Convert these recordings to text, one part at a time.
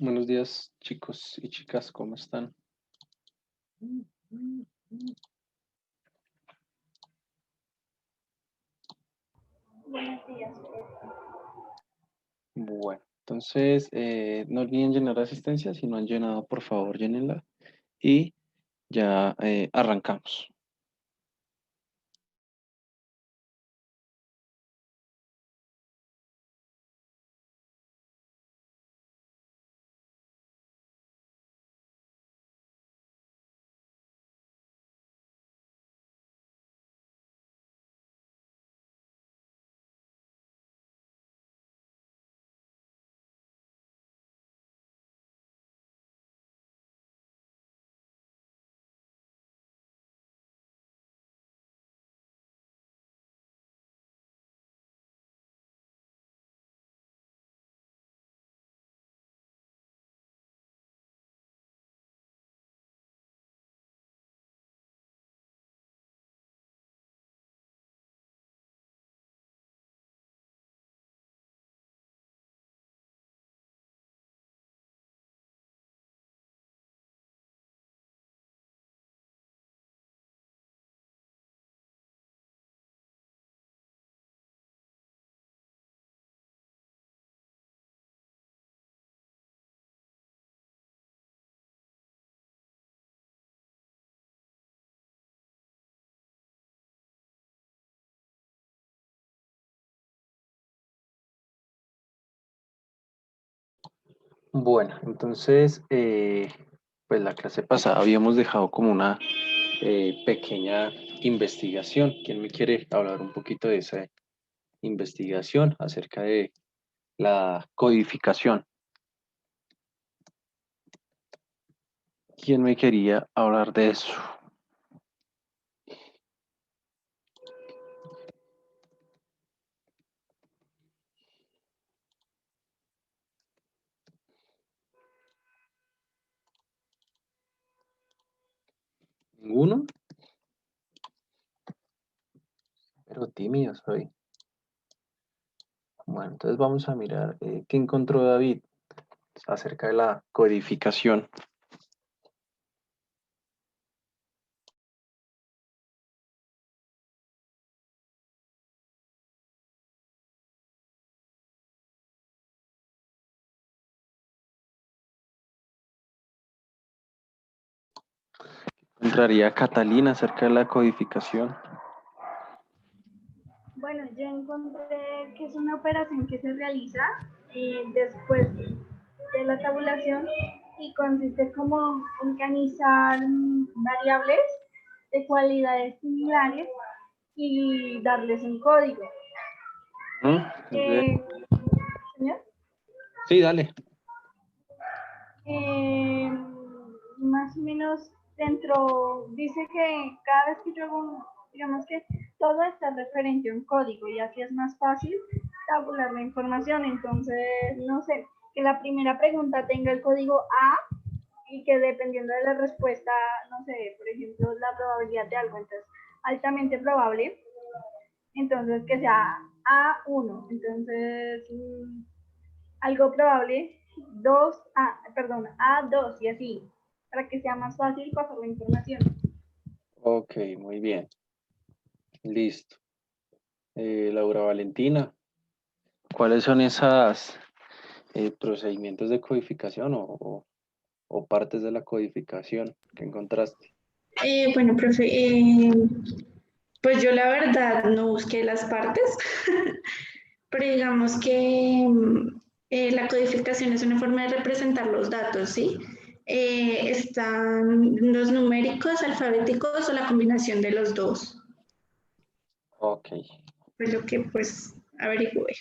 Buenos días, chicos y chicas, ¿cómo están? Buenos días. Bueno, entonces no olviden llenar la asistencia. Si no han llenado, por favor, llénenla y ya arrancamos. Bueno, entonces, pues la clase pasada habíamos dejado como una pequeña investigación. ¿Quién me quiere hablar un poquito de esa investigación acerca de la codificación? ¿Quién me quería hablar de eso? ¿Ninguno? Pero tímido soy. Bueno, entonces vamos a mirar qué encontró David acerca de la codificación. Encontraría Catalina acerca de la codificación. Bueno, yo encontré que es una operación que se realiza después de la tabulación y consiste como en organizar variables de cualidades similares y darles un código. Muy bien. Señor, Sí, dale. eh, más o menos dentro, dice que cada vez que yo hago, digamos que todo está referente a un código y así es más fácil tabular la información. Entonces, no sé, que la primera pregunta tenga el código A y que dependiendo de la respuesta, no sé, por ejemplo, la probabilidad de algo, entonces, altamente probable, entonces que sea A1, entonces algo probable, A2 y así, para que sea más fácil pasar la información. Ok, muy bien. Listo. Laura Valentina, ¿cuáles son esos procedimientos de codificación o partes de la codificación que encontraste? Bueno, profe, pues yo la verdad no busqué las partes, pero digamos que la codificación es una forma de representar los datos, ¿sí? Están los numéricos, alfabéticos o la combinación de los dos. Ok. Fue lo que pues averigüé.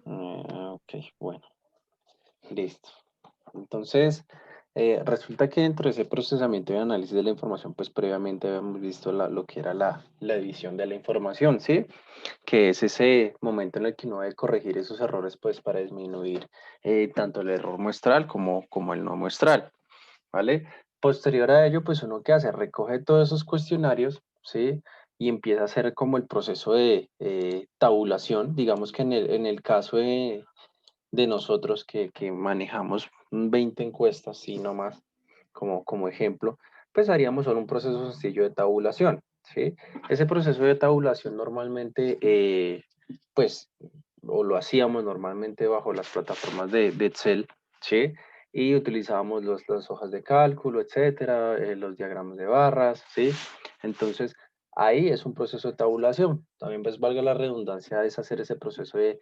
Ok, bueno. Listo. Entonces, resulta que dentro de ese procesamiento y análisis de la información, pues previamente habíamos visto lo que era la edición de la información, ¿sí? Que es ese momento en el que uno debe corregir esos errores, pues para disminuir tanto el error muestral como el no muestral, ¿vale? Posterior a ello, pues uno que hace, recoge todos esos cuestionarios, ¿sí? Y empieza a hacer como el proceso de tabulación, digamos que en el caso de nosotros que manejamos 20 encuestas, sí, no más, como ejemplo, pues haríamos solo un proceso sencillo de tabulación, ¿sí? Ese proceso de tabulación normalmente, pues, o lo hacíamos normalmente bajo las plataformas de Excel, ¿sí? Y utilizábamos las hojas de cálculo, etcétera, los diagramas de barras, ¿sí? Entonces, ahí es un proceso de tabulación. También, pues, valga la redundancia, es hacer ese proceso de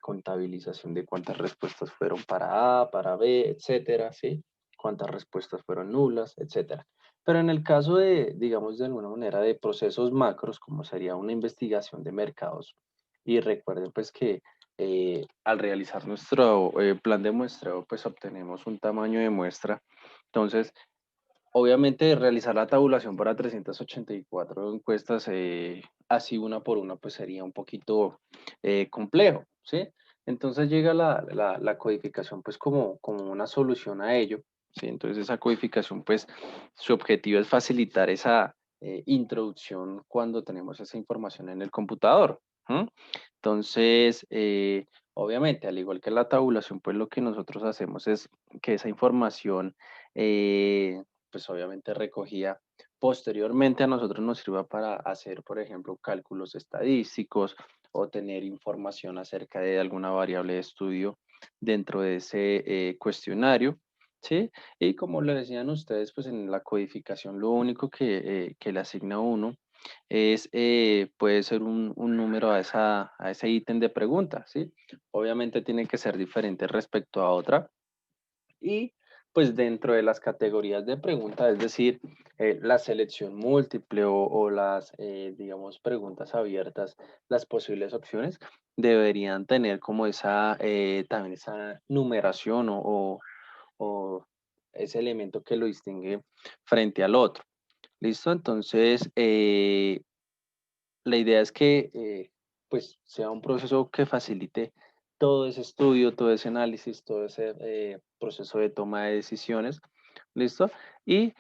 contabilización de cuántas respuestas fueron para A, para B, etcétera, ¿sí? Cuántas respuestas fueron nulas, etcétera. Pero en el caso de, digamos, de alguna manera, de procesos macros, como sería una investigación de mercados, y recuerden, pues, que al realizar nuestro plan de muestreo, pues, obtenemos un tamaño de muestra. Entonces, obviamente, realizar la tabulación para 384 encuestas, así una por una, pues sería un poquito complejo, ¿sí? Entonces llega la codificación, pues como una solución a ello, ¿sí? Entonces esa codificación, pues su objetivo es facilitar esa introducción cuando tenemos esa información en el computador. ¿Mm? Entonces, obviamente, al igual que la tabulación, pues lo que nosotros hacemos es que esa información pues obviamente recogida posteriormente a nosotros nos sirva para hacer, por ejemplo, cálculos estadísticos o tener información acerca de alguna variable de estudio dentro de ese cuestionario, ¿sí? Y como le decían ustedes, pues en la codificación lo único que le asigna uno es, puede ser un número a ese ítem de pregunta, ¿sí? Obviamente tiene que ser diferente respecto a otra. Y pues dentro de las categorías de pregunta, es decir, la selección múltiple o las, digamos, preguntas abiertas, las posibles opciones deberían tener como esa, también esa numeración o ese elemento que lo distingue frente al otro. ¿Listo? Entonces, la idea es que pues sea un proceso que facilite todo ese estudio, todo ese análisis, todo ese proceso de toma de decisiones, ¿listo? Y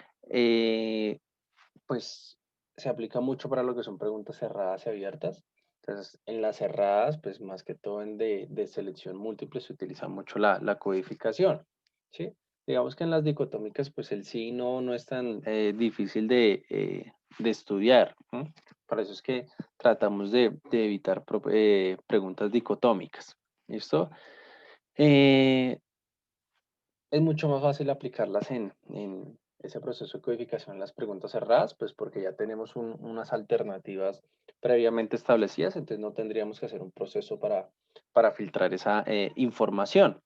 pues se aplica mucho para lo que son preguntas cerradas y abiertas. Entonces, en las cerradas, pues más que todo en de selección múltiple se utiliza mucho la codificación, ¿sí? Digamos que en las dicotómicas, pues el sí y no es tan difícil de estudiar, ¿no? Para eso es que tratamos de evitar preguntas dicotómicas, ¿listo? Eh, es mucho más fácil aplicarlas en ese proceso de codificación en las preguntas cerradas, pues porque ya tenemos unas alternativas previamente establecidas, entonces no tendríamos que hacer un proceso para filtrar esa información,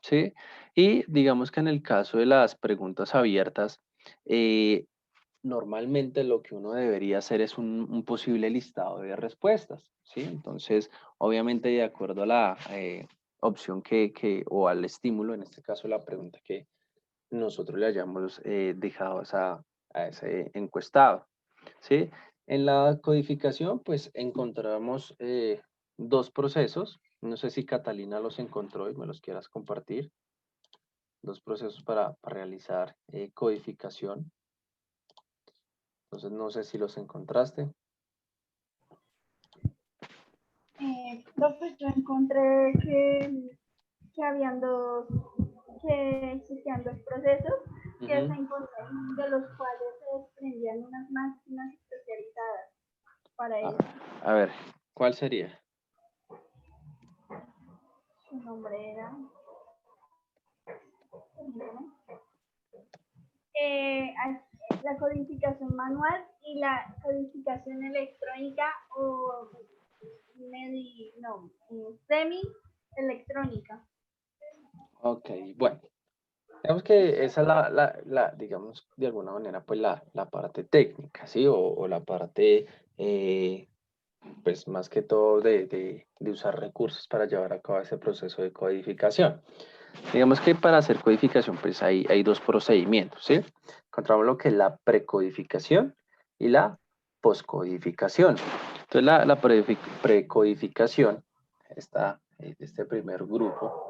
¿sí? Y digamos que en el caso de las preguntas abiertas, normalmente lo que uno debería hacer es un posible listado de respuestas, ¿sí? Entonces, obviamente de acuerdo a la opción o al estímulo, en este caso la pregunta que nosotros le hayamos dejado a ese encuestado, ¿sí? En la codificación, pues encontramos dos procesos. No sé si Catalina los encontró y me los quieras compartir. Dos procesos para realizar codificación. Entonces, no sé si los encontraste. Pues yo encontré que habían que existían dos procesos que se encontraron, de los cuales se desprendían unas máquinas especializadas para ello. A ver, ¿cuál sería? Su nombre era la codificación manual y la codificación electrónica o semi-electrónica. Ok, bueno. Digamos que esa es digamos, de alguna manera, pues la parte técnica, ¿sí? O la parte, pues más que todo de usar recursos para llevar a cabo ese proceso de codificación. Digamos que para hacer codificación, pues hay dos procedimientos, ¿sí? Encontramos lo que es la precodificación y la poscodificación. Entonces, la precodificación está este primer grupo.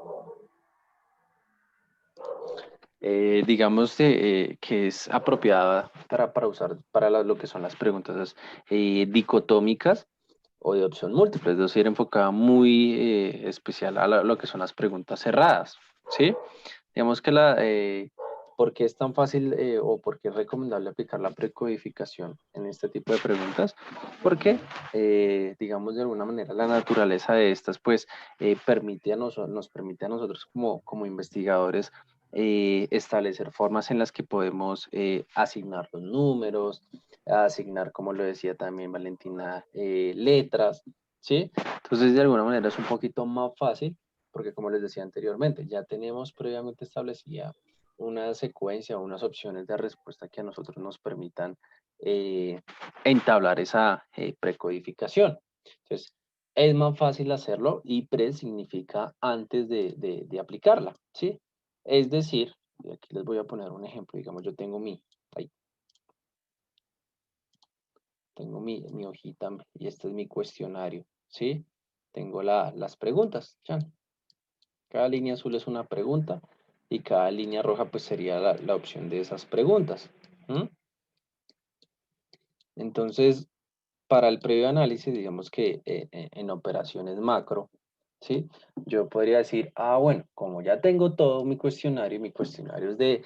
Digamos que es apropiada para usar para lo que son las preguntas dicotómicas o de opción múltiple, es decir, enfocada muy especial a lo que son las preguntas cerradas, ¿sí? Digamos que ¿por qué es tan fácil o por qué es recomendable aplicar la precodificación en este tipo de preguntas? Porque, digamos, de alguna manera la naturaleza de estas, pues, nos permite a nosotros como investigadores establecer formas en las que podemos asignar los números, asignar, como lo decía también Valentina, letras, ¿sí? Entonces, de alguna manera es un poquito más fácil porque como les decía anteriormente, ya tenemos previamente establecida una secuencia, unas opciones de respuesta que a nosotros nos permitan entablar esa precodificación. Entonces, es más fácil hacerlo y pre significa antes de aplicarla, ¿sí? Es decir, y aquí les voy a poner un ejemplo, digamos, yo tengo mi hojita y este es mi cuestionario, ¿sí? Tengo las preguntas, ya. Cada línea azul es una pregunta y cada línea roja pues sería la opción de esas preguntas. ¿Mm? Entonces, para el previo análisis, digamos que en operaciones macro, ¿sí? Yo podría decir, bueno, como ya tengo todo mi cuestionario es de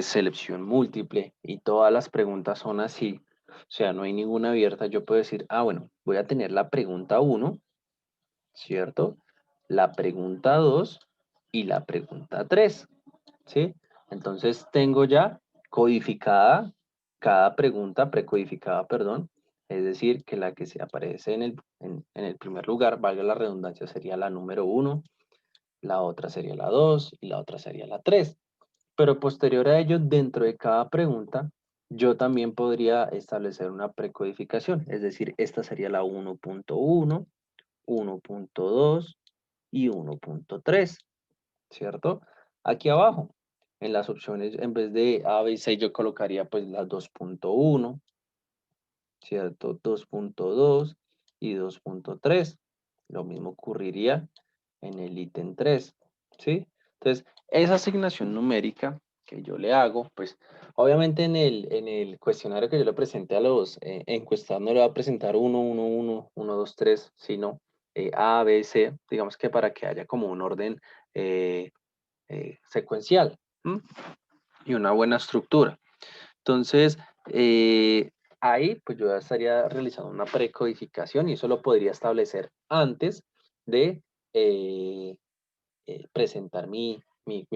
selección múltiple y todas las preguntas son así, o sea, no hay ninguna abierta, yo puedo decir, bueno, voy a tener la pregunta 1, ¿cierto? La pregunta 2 y la pregunta 3, ¿sí? Entonces tengo ya codificada cada pregunta, precodificada, perdón, es decir, que la que se aparece en el primer lugar, valga la redundancia, sería la número 1, la otra sería la 2 y la otra sería la 3. Pero posterior a ello, dentro de cada pregunta, yo también podría establecer una precodificación, es decir, esta sería la 1.1, 1.2 y 1.3, ¿cierto? Aquí abajo, en las opciones, en vez de A, B y C, yo colocaría pues las 2.1, ¿cierto? 2.2 y 2.3. Lo mismo ocurriría en el ítem 3, ¿sí? Entonces, esa asignación numérica que yo le hago, pues, obviamente en el cuestionario que yo le presenté a los encuestados no le va a presentar 1, 1, 1, 1, 2, 3, sino A, B, C, digamos que para que haya como un orden secuencial, ¿m? Y una buena estructura. Entonces, ahí pues yo ya estaría realizando una precodificación y eso lo podría establecer antes de presentar mi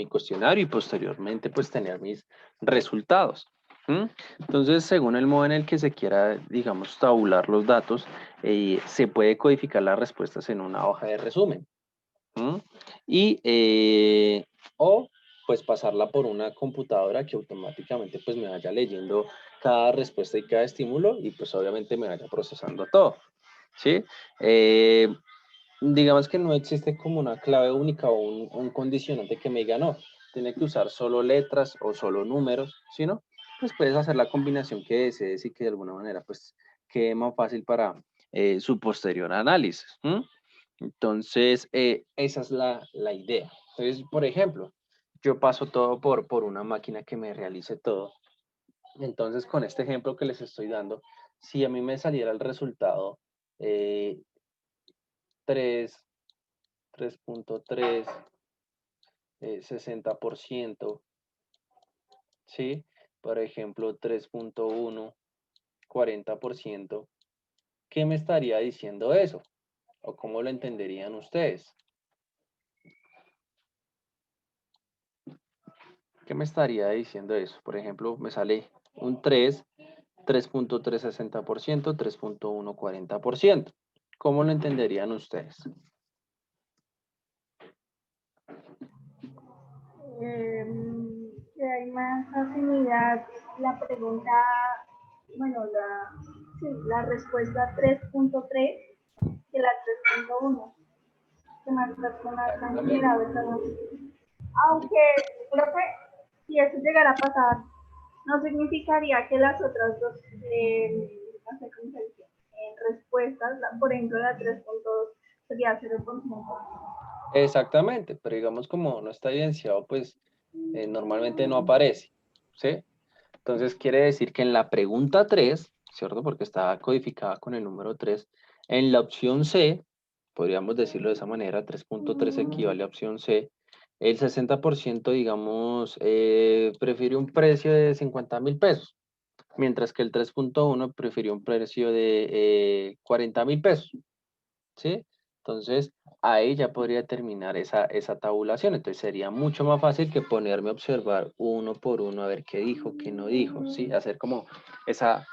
cuestionario y posteriormente pues tener mis resultados. ¿M? Entonces, según el modo en el que se quiera, digamos, tabular los datos, se puede codificar las respuestas en una hoja de resumen. ¿M? Y, o pues pasarla por una computadora que automáticamente pues me vaya leyendo cada respuesta y cada estímulo y pues obviamente me vaya procesando todo, ¿sí? Digamos que no existe como una clave única o un condicionante que me diga no, tiene que usar solo letras o solo números, ¿sino? Pues puedes hacer la combinación que desees y que de alguna manera pues quede más fácil para su posterior análisis. ¿M? Entonces, esa es la idea. Entonces, por ejemplo, yo paso todo por una máquina que me realice todo. Entonces, con este ejemplo que les estoy dando, si a mí me saliera el resultado 3, 3.3, 60%, ¿sí? Por ejemplo, 3.1, 40%, ¿qué me estaría diciendo eso? ¿O cómo lo entenderían ustedes? ¿Qué me estaría diciendo eso? Por ejemplo, me sale un 3.3 60%, 3.1 40%. ¿Cómo lo entenderían ustedes? Que hay más afinidad la pregunta, bueno, la respuesta 3.3 que la 3.1, que más personas han generado esa noción. Aunque creo que si eso llegara a pasar, no significaría que las otras dos, no sé cómo se dice, respuestas, por ejemplo la 3.2 sería 0%. Exactamente, pero digamos como no está evidenciado, pues normalmente no aparece, ¿sí? Entonces quiere decir que en la pregunta 3, ¿cierto? Porque está codificada con el número 3, en la opción C, podríamos decirlo de esa manera, 3.3 equivale a opción C, El 60%, digamos, prefiere un precio de 50.000 pesos, mientras que el 3.1 prefirió un precio de 40.000 pesos, ¿sí? Entonces, ahí ya podría terminar esa tabulación. Entonces, sería mucho más fácil que ponerme a observar uno por uno a ver qué dijo, qué no dijo, ¿sí? Hacer como esa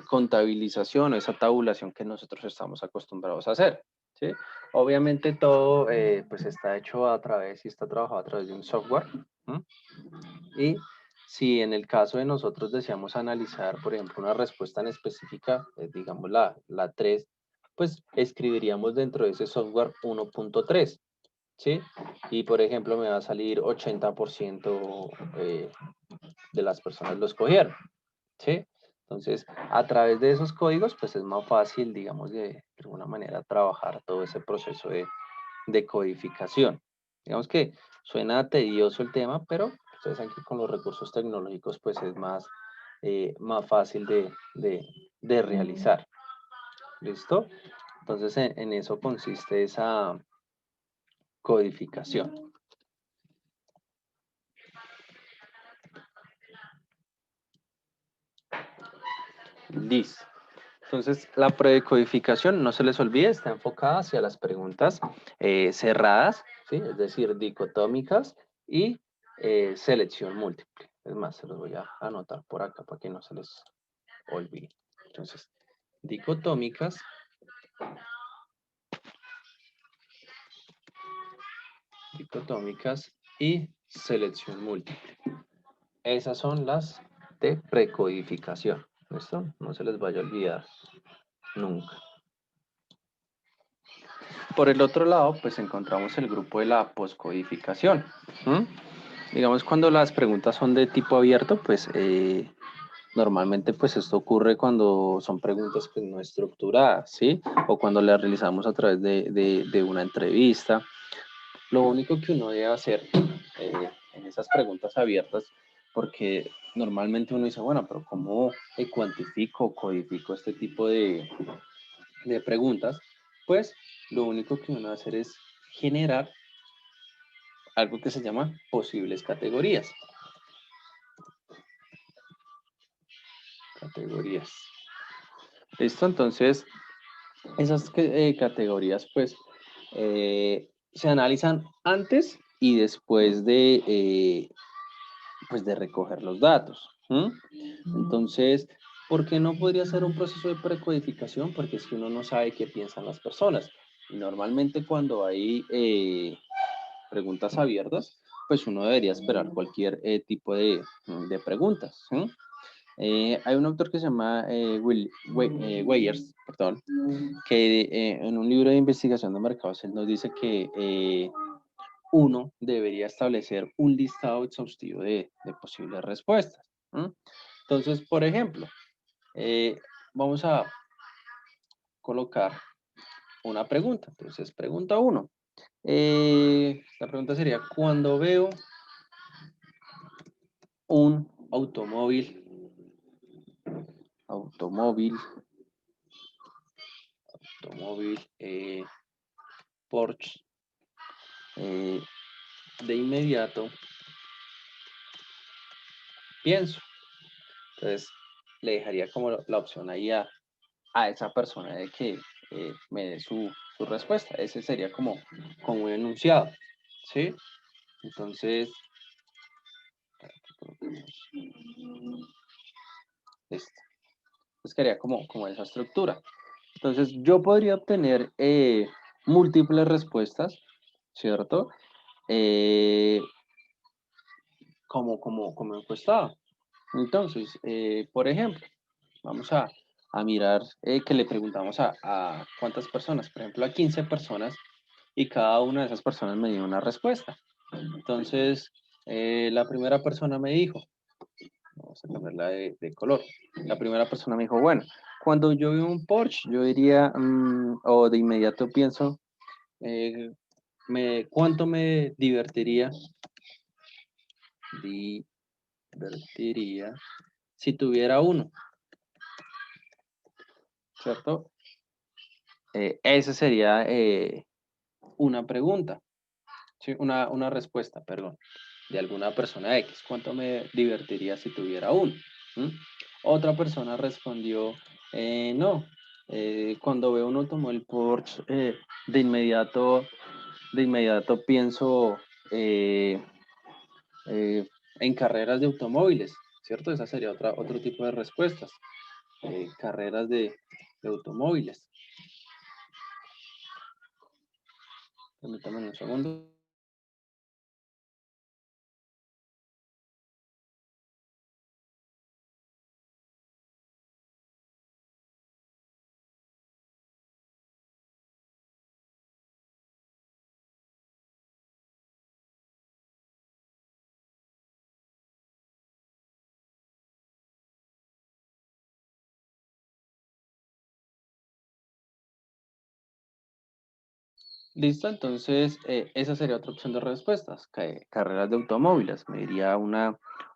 contabilización o esa tabulación que nosotros estamos acostumbrados a hacer, ¿sí? Obviamente todo pues está hecho a través y está trabajado a través de un software, ¿m? Y si en el caso de nosotros deseamos analizar, por ejemplo, una respuesta en específica, digamos la 3, pues escribiríamos dentro de ese software 1.3, ¿sí? Y por ejemplo me va a salir 80% de las personas lo escogieron, ¿sí? Entonces, a través de esos códigos, pues es más fácil, digamos, de alguna manera trabajar todo ese proceso de codificación. Digamos que suena tedioso el tema, pero ustedes saben que con los recursos tecnológicos pues es más fácil de realizar. ¿Listo? Entonces en eso consiste esa codificación. Listo. Entonces, la precodificación, no se les olvide, está enfocada hacia las preguntas cerradas, ¿sí? Es decir, dicotómicas y selección múltiple. Es más, se los voy a anotar por acá para que no se les olvide. Entonces, dicotómicas, y selección múltiple. Esas son las de precodificación. ¿Listo? No se les vaya a olvidar nunca. Por el otro lado, pues encontramos el grupo de la poscodificación. Digamos, cuando las preguntas son de tipo abierto, pues normalmente pues esto ocurre cuando son preguntas pues, no estructuradas, ¿sí? O cuando las realizamos a través de una entrevista. Lo único que uno debe hacer en esas preguntas abiertas, porque normalmente uno dice, bueno, pero ¿cómo cuantifico, codifico este tipo de preguntas? Pues lo único que uno va a hacer es generar algo que se llama posibles categorías. ¿Listo? Entonces, esas categorías pues se analizan antes y después pues de recoger los datos. Entonces, ¿por qué no podría ser un proceso de precodificación? Porque es que uno no sabe qué piensan las personas. Y normalmente cuando hay preguntas abiertas, pues uno debería esperar cualquier tipo de preguntas. Hay un autor que se llama Weyers, perdón, que en un libro de investigación de mercados él nos dice que uno debería establecer un listado exhaustivo de posibles respuestas. Entonces, por ejemplo, vamos a colocar una pregunta. Entonces, pregunta 1. La pregunta sería, cuando veo un automóvil Porsche, de inmediato pienso. Entonces, le dejaría como la opción ahí a esa persona de que me dé su respuesta. Ese sería como un enunciado, ¿sí? Entonces, listo. Pues quedaría como esa estructura. Entonces, yo podría obtener múltiples respuestas, ¿cierto? Como encuestado. Entonces, por ejemplo, vamos a mirar que le preguntamos a cuántas personas, por ejemplo, a 15 personas, y cada una de esas personas me dio una respuesta. Entonces, la primera persona me dijo, vamos a cambiarla de color, la primera persona me dijo, bueno, cuando yo veo un Porsche, yo diría, o de inmediato pienso, ¿cuánto me divertiría si tuviera uno? ¿Cierto? Esa sería una pregunta, Sí, una respuesta, perdón, de alguna persona X. ¿Cuánto me divertiría si tuviera uno? ¿Mm? Otra persona respondió, no, cuando veo un automóvil Porsche, de inmediato pienso en carreras de automóviles, ¿cierto? Esa sería otro tipo de respuestas. Carreras de automóviles. Permítame un segundo. Listo, entonces esa sería otra opción de respuestas, carreras de automóviles, me diría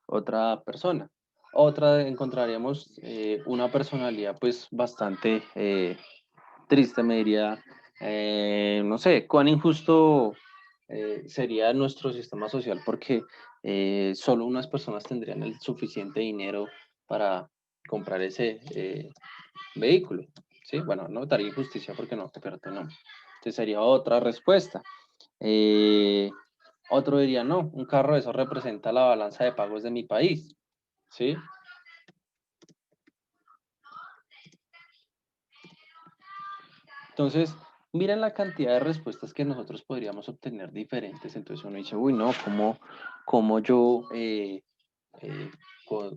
otra persona. Otra, encontraríamos una personalidad pues bastante triste, me diría, no sé, cuán injusto sería nuestro sistema social porque solo unas personas tendrían el suficiente dinero para comprar ese vehículo. ¿Sí? Bueno, no daría injusticia porque no, pero no. Entonces sería otra respuesta. Otro diría, no, un carro de eso representa la balanza de pagos de mi país. ¿Sí? Entonces, miren la cantidad de respuestas que nosotros podríamos obtener diferentes. Entonces uno dice, uy, no, ¿cómo yo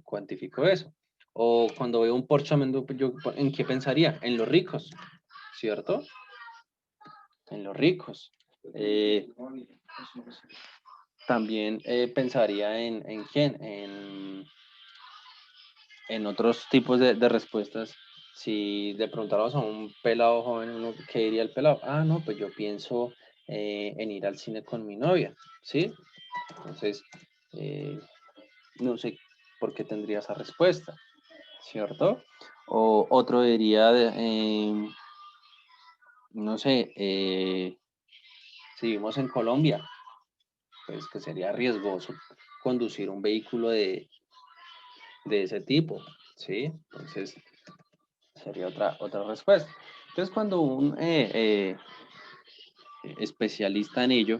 cuantifico eso? O cuando veo un Porsche, yo, ¿en qué pensaría? En los ricos, ¿cierto? En los ricos. También pensaría en quién, en otros tipos de respuestas. Si le preguntáramos a un pelado joven, uno, ¿qué diría el pelado? Ah, no, pues yo pienso en ir al cine con mi novia, ¿sí? Entonces, no sé por qué tendría esa respuesta, ¿cierto? O otro diría, no sé, si vivimos en Colombia, pues que sería riesgoso conducir un vehículo de ese tipo, ¿sí? Entonces, sería otra respuesta. Entonces, cuando un especialista en ello,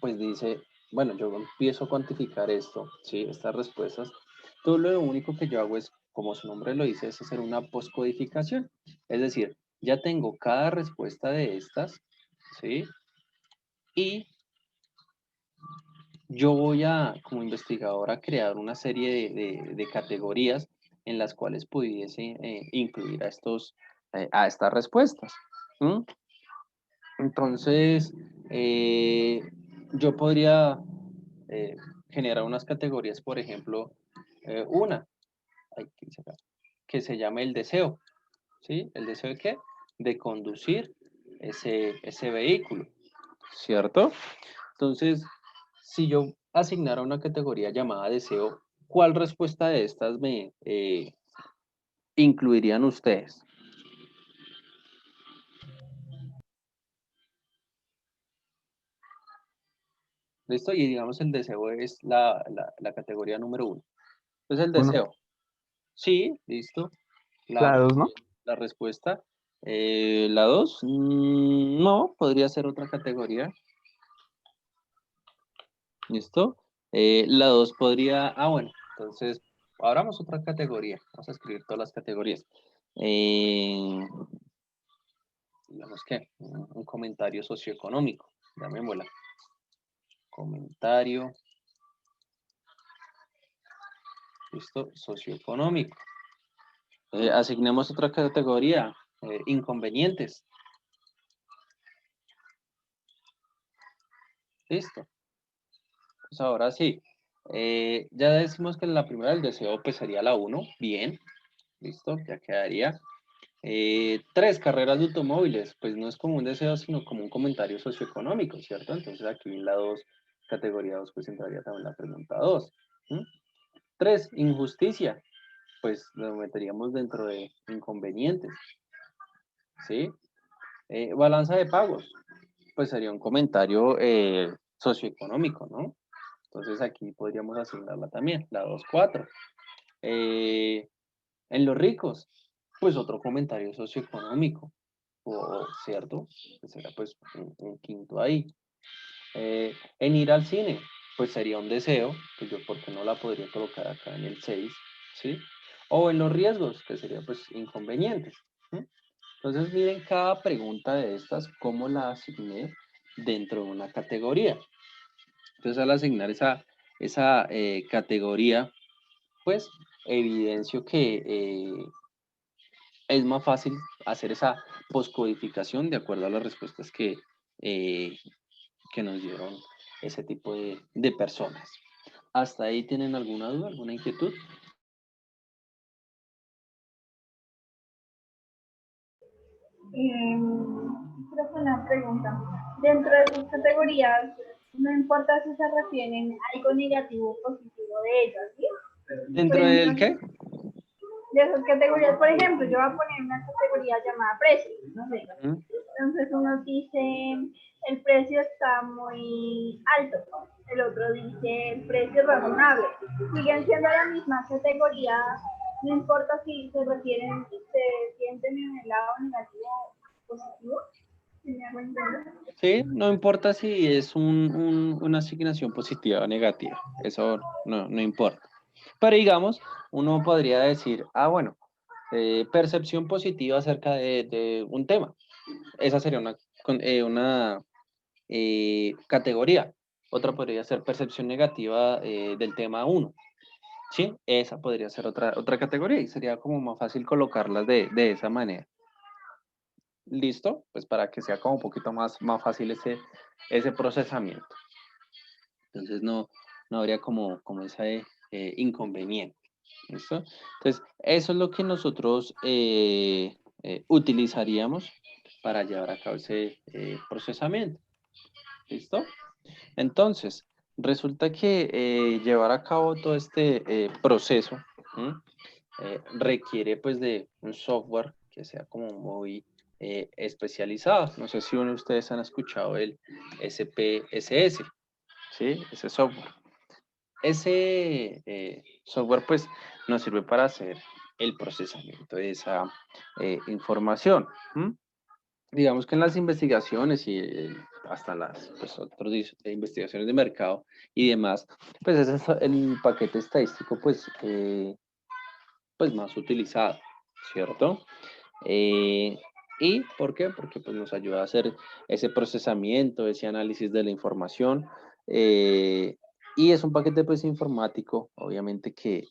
pues dice, bueno, yo empiezo a cuantificar esto, ¿sí? Estas respuestas, todo lo único que yo hago es, como su nombre lo dice, es hacer una postcodificación. Es decir, ya tengo cada respuesta de estas, ¿sí? Y yo voy a, como investigador, a crear una serie de categorías en las cuales pudiese incluir a estas respuestas. ¿Mm? Entonces, yo podría eh, generar unas categorías, por ejemplo, una, ay, ¿qué dice acá? Que se llame el deseo, ¿sí? ¿El deseo de qué? De conducir ese vehículo, ¿cierto? Entonces, si yo asignara una categoría llamada deseo, ¿cuál respuesta de estas me incluirían ustedes? ¿Listo? Y digamos el deseo es la categoría número uno. Entonces el Uno, deseo. Sí, listo. la dos, ¿no? La respuesta. La dos, no, podría ser otra categoría. ¿Listo? La dos podría, bueno, entonces abramos otra categoría. Vamos a escribir todas las categorías. Digamos que un comentario socioeconómico. Llamémosla. Comentario. ¿Listo? Socioeconómico. Asignemos otra categoría. Inconvenientes. Listo. Pues ahora sí. Ya decimos que la primera del deseo pues sería la 1. Bien. Listo. Ya quedaría. 3 carreras de automóviles. Pues no es como un deseo, sino como un comentario socioeconómico, ¿cierto? Entonces aquí en la 2, categoría 2, pues entraría también la pregunta 2. 3, injusticia. Pues lo meteríamos dentro de inconvenientes. ¿Sí? Balanza de pagos, pues sería un comentario socioeconómico, ¿no? Entonces aquí podríamos asignarla también, la 2.4. En los ricos, pues otro comentario socioeconómico, ¿cierto? Que será pues un quinto ahí. En ir al cine, pues sería un deseo, pues yo porque no la podría colocar acá en el 6, ¿sí? O en los riesgos, que sería pues inconvenientes. ¿Sí? Entonces miren cada pregunta de estas, cómo la asigné dentro de una categoría. Entonces al asignar esa categoría, pues evidencio que es más fácil hacer esa poscodificación de acuerdo a las respuestas eh, que nos dieron ese tipo de personas. ¿Hasta ahí tienen alguna duda, alguna inquietud? Creo que una pregunta. Dentro de sus categorías, no importa si se refieren a algo negativo o positivo de ellas, ¿sí? Por ¿Dentro ejemplo, del qué? de esas categorías, por ejemplo, yo voy a poner una categoría llamada precio, no sé. ¿Mm? Entonces uno dice, el precio está muy alto, el otro dice, el precio es razonable. Siguen siendo la misma categoría, no importa si se refieren, se sienten en el lado negativo o positivo. ¿Sí me hago entender? Sí, no importa si es una asignación positiva o negativa, eso no importa. Pero digamos, uno podría decir, bueno, percepción positiva acerca de un tema. Esa sería una categoría. Otra podría ser percepción negativa del tema 1. ¿Sí? Esa podría ser otra categoría y sería como más fácil colocarlas de esa manera. ¿Listo? Pues para que sea como un poquito más fácil ese procesamiento. Entonces no habría como ese inconveniente. ¿Listo? Entonces, eso es lo que nosotros utilizaríamos para llevar a cabo ese procesamiento. ¿Listo? Entonces, resulta que llevar a cabo todo este proceso requiere pues de un software que sea como muy especializado. No sé si uno de ustedes han escuchado el SPSS, ¿sí? Ese software. Ese software pues nos sirve para hacer el procesamiento de esa información. Digamos que en las investigaciones y hasta las pues, otras investigaciones de mercado y demás, pues ese es el paquete estadístico pues más utilizado, ¿cierto? ¿Y por qué? Porque pues, nos ayuda a hacer ese procesamiento, ese análisis de la información. Y es un paquete pues informático, obviamente que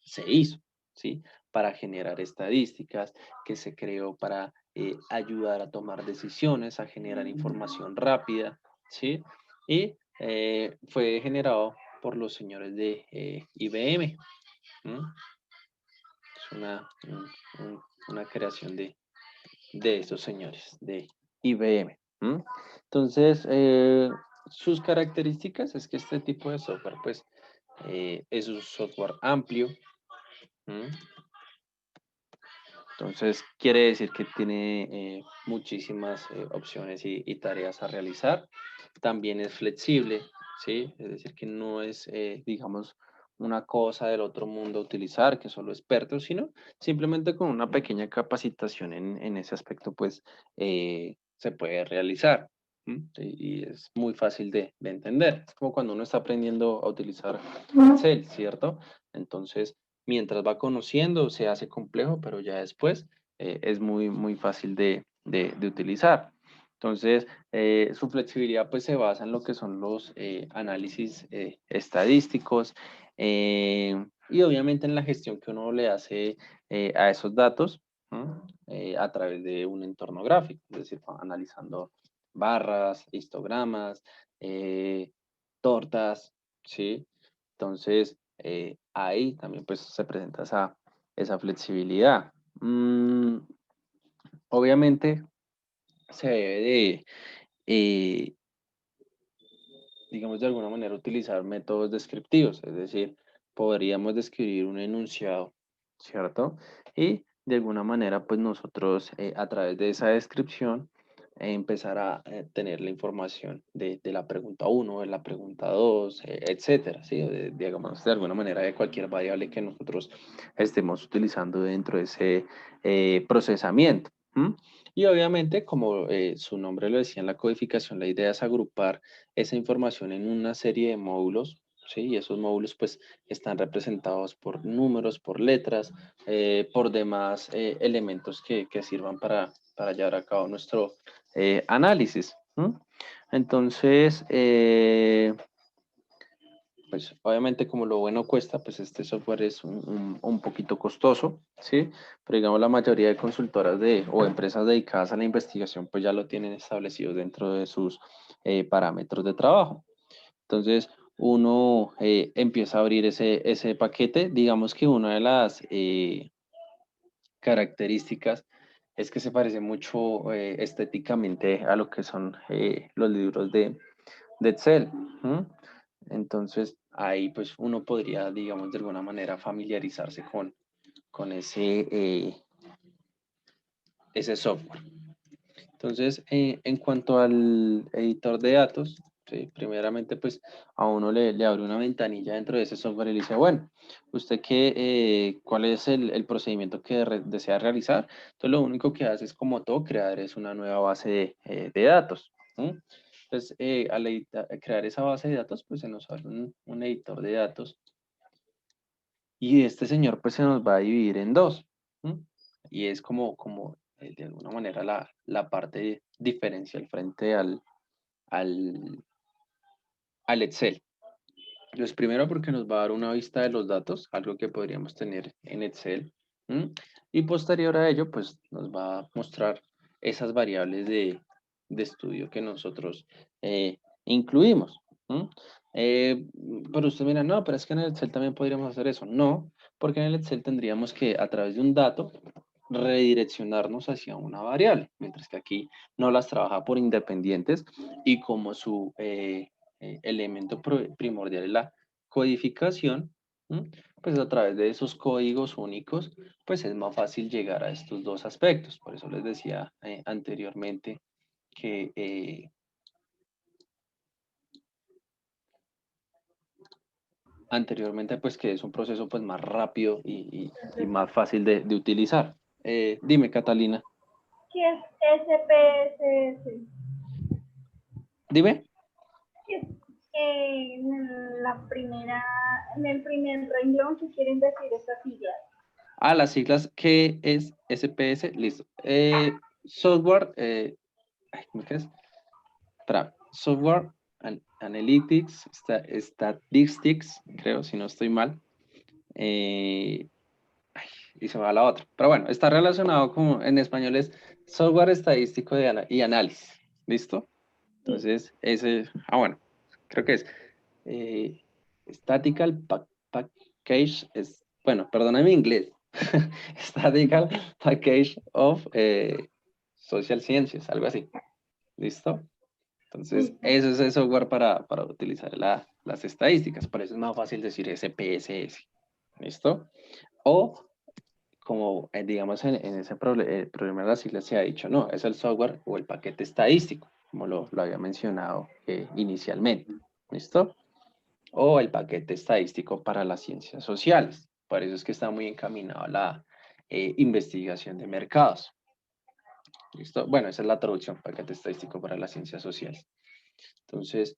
se hizo, ¿sí? Para generar estadísticas, que se creó para ayudar a tomar decisiones, a generar información rápida, ¿sí? Y fue generado por los señores de IBM. Es una creación de estos señores de IBM. Entonces, sus características es que este tipo de software, pues, es un software amplio. Entonces, quiere decir que tiene muchísimas opciones y tareas a realizar. También es flexible, ¿sí? Es decir, que no es, digamos, una cosa del otro mundo a utilizar, que solo expertos, sino simplemente con una pequeña capacitación en ese aspecto, pues, se puede realizar. Sí, y es muy fácil de entender. Es como cuando uno está aprendiendo a utilizar Excel, ¿cierto? Entonces, mientras va conociendo, se hace complejo, pero ya después es muy fácil de utilizar. Entonces, su flexibilidad pues se basa en lo que son los análisis estadísticos y obviamente en la gestión que uno le hace a esos datos a través de un entorno gráfico, es decir, analizando barras, histogramas, tortas, ¿sí? Entonces, ahí también pues se presenta esa flexibilidad. Obviamente se debe eh, digamos de alguna manera, utilizar métodos descriptivos, es decir, podríamos describir un enunciado, ¿cierto? Y de alguna manera, pues nosotros a través de esa descripción empezar a tener la información de la pregunta uno, de la pregunta 2, etcétera, ¿sí? Digamos, de alguna manera de cualquier variable que nosotros estemos utilizando dentro de ese procesamiento. ¿M? Y obviamente, como su nombre lo decía en la codificación, la idea es agrupar esa información en una serie de módulos, ¿sí? Y esos módulos pues están representados por números, por letras, por demás elementos que sirvan para llevar a cabo nuestro análisis. ¿M? Entonces, pues obviamente como lo bueno cuesta, pues este software es un poquito costoso, ¿sí? Pero digamos la mayoría de consultoras o empresas dedicadas a la investigación pues ya lo tienen establecido dentro de sus parámetros de trabajo. Entonces uno empieza a abrir ese paquete. Digamos que una de las características es que se parece mucho estéticamente a lo que son los libros de Excel. ¿M? Entonces, ahí pues uno podría, digamos, de alguna manera familiarizarse con ese software. Entonces, en cuanto al editor de datos, ¿sí? Primeramente pues a uno le abre una ventanilla dentro de ese software y le dice, bueno, ¿usted cuál es el procedimiento que desea realizar? Entonces, lo único que hace es, como todo, crear es una nueva base de datos. ¿Sí? Entonces, al crear esa base de datos, pues se nos abre un editor de datos y este señor pues se nos va a dividir en dos. ¿Sí? Y es como de alguna manera la parte diferencial frente al, al Excel. Entonces, primero porque nos va a dar una vista de los datos, algo que podríamos tener en Excel. ¿M? Y posterior a ello, pues nos va a mostrar esas variables de estudio que nosotros incluimos. ¿M? Eh, pero usted mira, no, pero es que en el Excel también podríamos hacer eso. No, porque en el Excel tendríamos que, a través de un dato, redireccionarnos hacia una variable, mientras que aquí no las trabaja por independientes y como su elemento primordial es la codificación, ¿m? Pues a través de esos códigos únicos, pues es más fácil llegar a estos dos aspectos. Por eso les decía anteriormente que pues que es un proceso pues más rápido y más fácil de utilizar. Dime, Catalina. ¿Qué es SPSS? Dime. ¿Qué es en el primer renglón que quieren decir estas siglas? Las siglas, ¿qué es SPS? Listo. Software, ¿cómo que es? Espera, Software Analytics, Statistics, creo, si no estoy mal. Eh, y se me va la otra. Pero bueno, está relacionado como en español es software estadístico y análisis. ¿Listo? Sí. Entonces, bueno, creo que es eh, Statistical Package, bueno, perdóname mi inglés. Statistical Package of Social Sciences, algo así. ¿Listo? Entonces, Listo. eso es el software para utilizar las estadísticas. Por eso es más fácil decir SPSS. ¿Listo? O como digamos en ese problema de las siglas se ha dicho, no, es el software o el paquete estadístico, como lo había mencionado inicialmente. ¿Listo? O el paquete estadístico para las ciencias sociales. Por eso es que está muy encaminado a la investigación de mercados. ¿Listo? Bueno, esa es la traducción, paquete estadístico para las ciencias sociales. Entonces,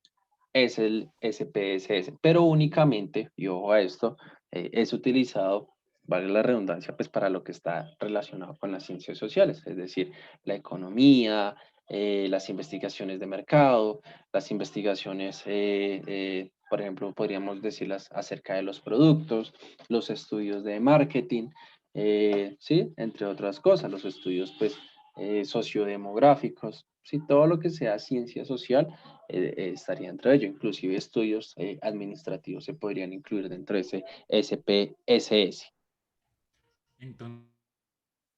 es el SPSS, pero únicamente, y ojo a esto, es utilizado, vale la redundancia, pues para lo que está relacionado con las ciencias sociales, es decir, la economía, las investigaciones de mercado, las investigaciones, por ejemplo, podríamos decirlas acerca de los productos, los estudios de marketing, ¿sí? Entre otras cosas, los estudios, pues, sociodemográficos, ¿sí? Todo lo que sea ciencia social estaría dentro de ello. Inclusive estudios administrativos se podrían incluir dentro de ese SPSS.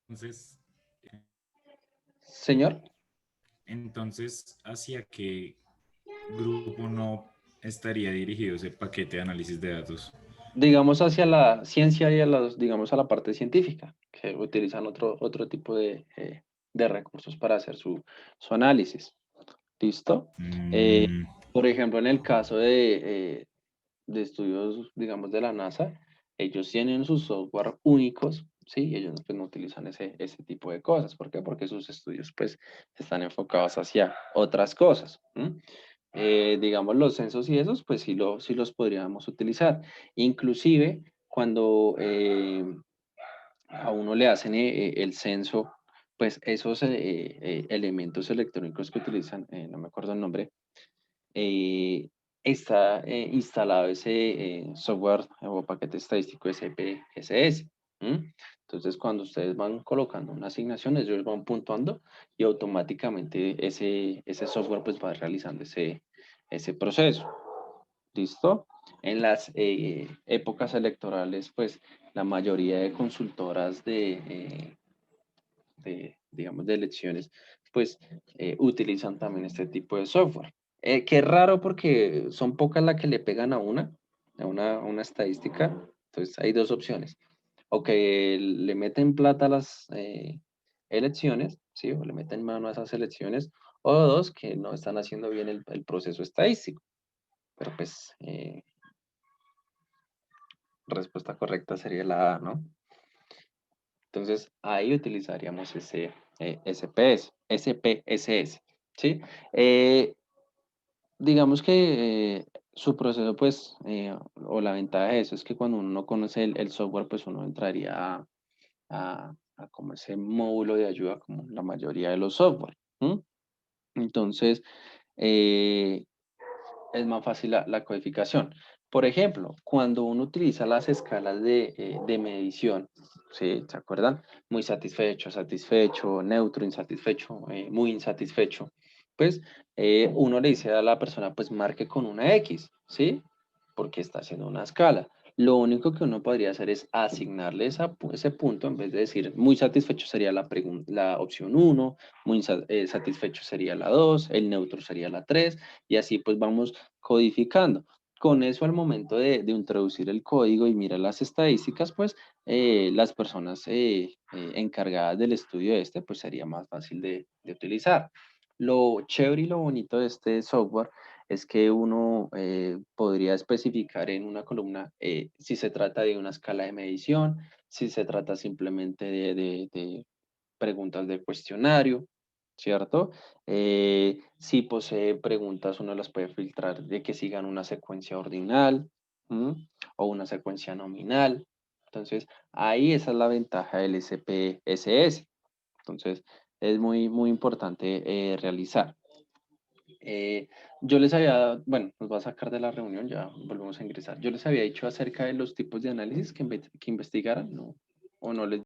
Entonces, Señor, ¿hacia qué grupo no estaría dirigido ese paquete de análisis de datos? digamos hacia la ciencia y digamos a la parte científica, que utilizan otro tipo de recursos para hacer su análisis. ¿Listo? Por ejemplo, en el caso de estudios, digamos, de la NASA, ellos tienen sus software únicos, ¿sí? Y ellos pues, no utilizan ese tipo de cosas. ¿Por qué? Porque sus estudios, pues, están enfocados hacia otras cosas. Digamos, los censos y esos, pues, sí los podríamos utilizar. Inclusive, cuando a uno le hacen el censo, pues, esos elementos electrónicos que utilizan, no me acuerdo el nombre, está instalado ese software o paquete estadístico SPSS. Entonces, cuando ustedes van colocando una asignación, ellos van puntuando y automáticamente ese software pues va realizando ese proceso. ¿Listo? En las épocas electorales, pues la mayoría de consultoras digamos, de elecciones, pues utilizan también este tipo de software. Que es raro porque son pocas las que le pegan a una estadística. Entonces hay dos opciones. O que le meten plata a las elecciones, ¿sí? O le meten mano a esas elecciones. O dos, que no están haciendo bien el proceso estadístico. Pero pues, respuesta correcta sería la A, ¿no? Entonces, ahí utilizaríamos ese SPSS, ¿sí? Digamos que su proceso, pues, o la ventaja de eso es que cuando uno no conoce el software, pues uno entraría a como ese módulo de ayuda como la mayoría de los software. Entonces, es más fácil la codificación. Por ejemplo, cuando uno utiliza las escalas de medición, ¿sí? ¿Se acuerdan? Muy satisfecho, satisfecho, neutro, insatisfecho, muy insatisfecho. Pues uno le dice a la persona, pues marque con una X, ¿sí? Porque está haciendo una escala. Lo único que uno podría hacer es asignarle ese punto, en vez de decir muy satisfecho sería la opción 1, muy satisfecho sería la 2, el neutro sería la 3, y así pues vamos codificando. Con eso al momento de introducir el código y mirar las estadísticas, pues las personas encargadas del estudio pues sería más fácil de utilizar. Lo chévere y lo bonito de este software es que uno podría especificar en una columna si se trata de una escala de medición, si se trata simplemente de preguntas de cuestionario, ¿cierto? Si posee preguntas, uno las puede filtrar de que sigan una secuencia ordinal o una secuencia nominal. Entonces, ahí esa es la ventaja del SPSS. Entonces, es muy, muy importante realizar. Yo les había, bueno, nos va a sacar de la reunión, ya volvemos a ingresar. Yo les había dicho acerca de los tipos de análisis que investigaran, ¿no? ¿O no les